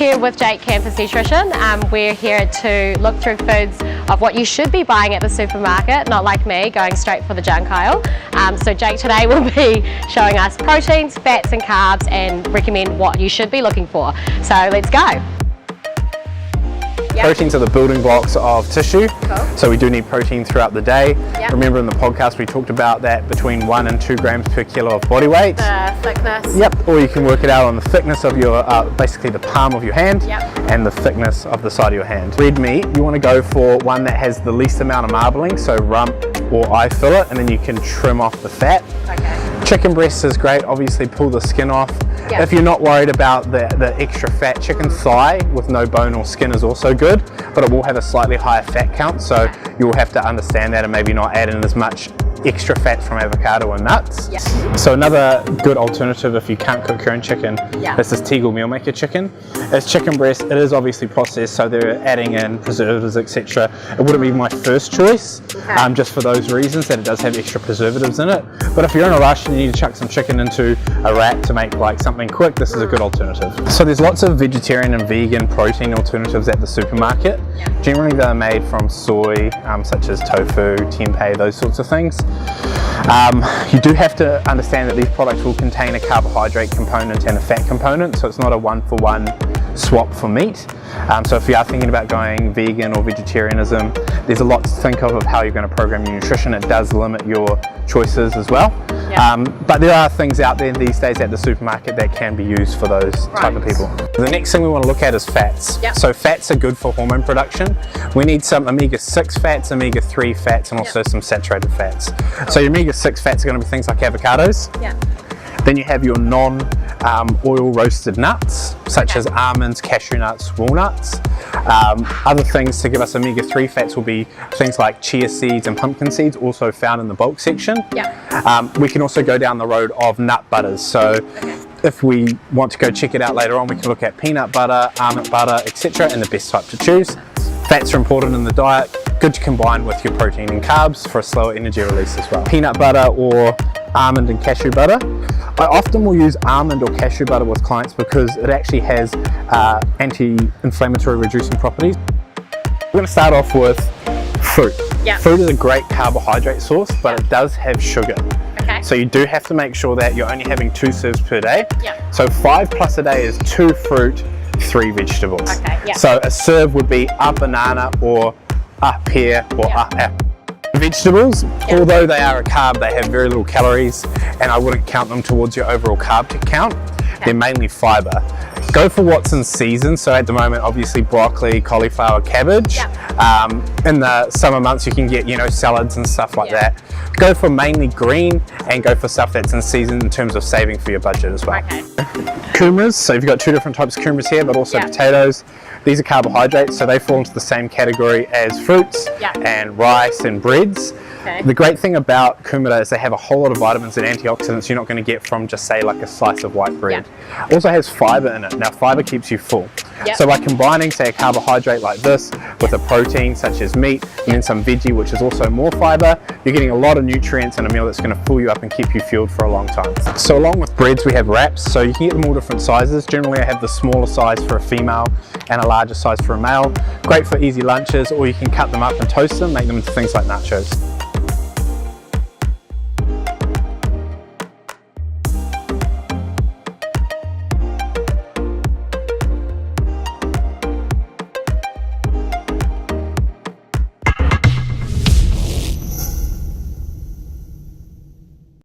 here with Jake Campus Nutrition. We're here to look through foods of what you should be buying at the supermarket, not like me, going straight for the junk aisle. So Jake today will be showing us proteins, fats and carbs and recommend what you should be looking for. So let's go. Yep. Proteins are the building blocks of tissue, cool. So we do need protein throughout the day. Yep. Remember in the podcast we talked about that between 1 and 2 grams per kilo of body weight. The thickness. Yep, or you can work it out on the thickness of your, basically the palm of your hand. Yep. And the thickness of the side of your hand. Red meat, you want to go for one that has the least amount of marbling, so rump or fillet, and then you can trim off the fat. Okay. Chicken breast is great, obviously pull the skin off. Yep. If you're not worried about the extra fat, chicken thigh with no bone or skin is also good, but it will have a slightly higher fat count, so you'll have to understand that and maybe not add in as much extra fat from avocado and nuts. Yep. So another good alternative if you can't cook your own chicken, yep, is this Tegel meal maker chicken. It's chicken breast, it is obviously processed, so they're adding in preservatives, etc. It wouldn't be my first choice, okay, just for those reasons that it does have extra preservatives in it. But if you're in a rush and you need to chuck some chicken into a wrap to make like something quick, this is a good alternative. So there's lots of vegetarian and vegan protein alternatives at the supermarket. Yep. Generally they're made from soy, such as tofu, tempeh, those sorts of things. You do have to understand that these products will contain a carbohydrate component and a fat component, so it's not a one-for-one swap for meat. So if you are thinking about going vegan or vegetarianism, there's a lot to think of how you're going to program your nutrition. It does limit your choices as well. Yep. But there are things out there these days at the supermarket that can be used for those type of people. The next thing we want to look at is fats. Yep. So fats are good for hormone production. We need some omega-6 fats, omega-3 fats, and also some saturated fats. Cool. So your omega-6 fats are going to be things like avocados. Yep. Then you have your non-oil roasted nuts, such as almonds, cashew nuts, walnuts. Other things to give us omega-3 fats will be things like chia seeds and pumpkin seeds, also found in the bulk section. Yeah. We can also go down the road of nut butters. So if we want to go check it out later on, we can look at peanut butter, almond butter, etc. and the best type to choose. Fats are important in the diet, good to combine with your protein and carbs for a slower energy release as well. Peanut butter or almond and cashew butter. I often will use almond or cashew butter with clients because it actually has anti-inflammatory reducing properties. We're going to start off with fruit. Yep. Fruit is a great carbohydrate source, but it does have sugar. Okay. So you do have to make sure that you're only having 2 serves per day. Yep. So 5 plus a day is 2 fruit, 3 vegetables. Okay. Yep. So a serve would be a banana or a pear or a apple. Vegetables, although they are a carb, they have very little calories, and I wouldn't count them towards your overall carb count. Okay. They're mainly fiber. Go for what's in season. So at the moment, obviously broccoli, cauliflower, cabbage. In the summer months, you can get, salads and stuff like that. Go for mainly green and go for stuff that's in season in terms of saving for your budget as well. Okay. Kumaras, so you've got 2 different types of kumaras here, but also potatoes. These are carbohydrates, so they fall into the same category as fruits and rice and breads. Okay. The great thing about kumara is they have a whole lot of vitamins and antioxidants you're not going to get from just say like a slice of white bread. Also has fiber in it. Now fiber keeps you full. So by combining say a carbohydrate like this with a protein such as meat and then some veggie which is also more fiber, you're getting a lot of nutrients in a meal that's going to fill you up and keep you fueled for a long time. So along with breads we have wraps, so you can get them all different sizes. Generally I have the smaller size for a female and a larger size for a male. Great for easy lunches, or you can cut them up and toast them, make them into things like nachos.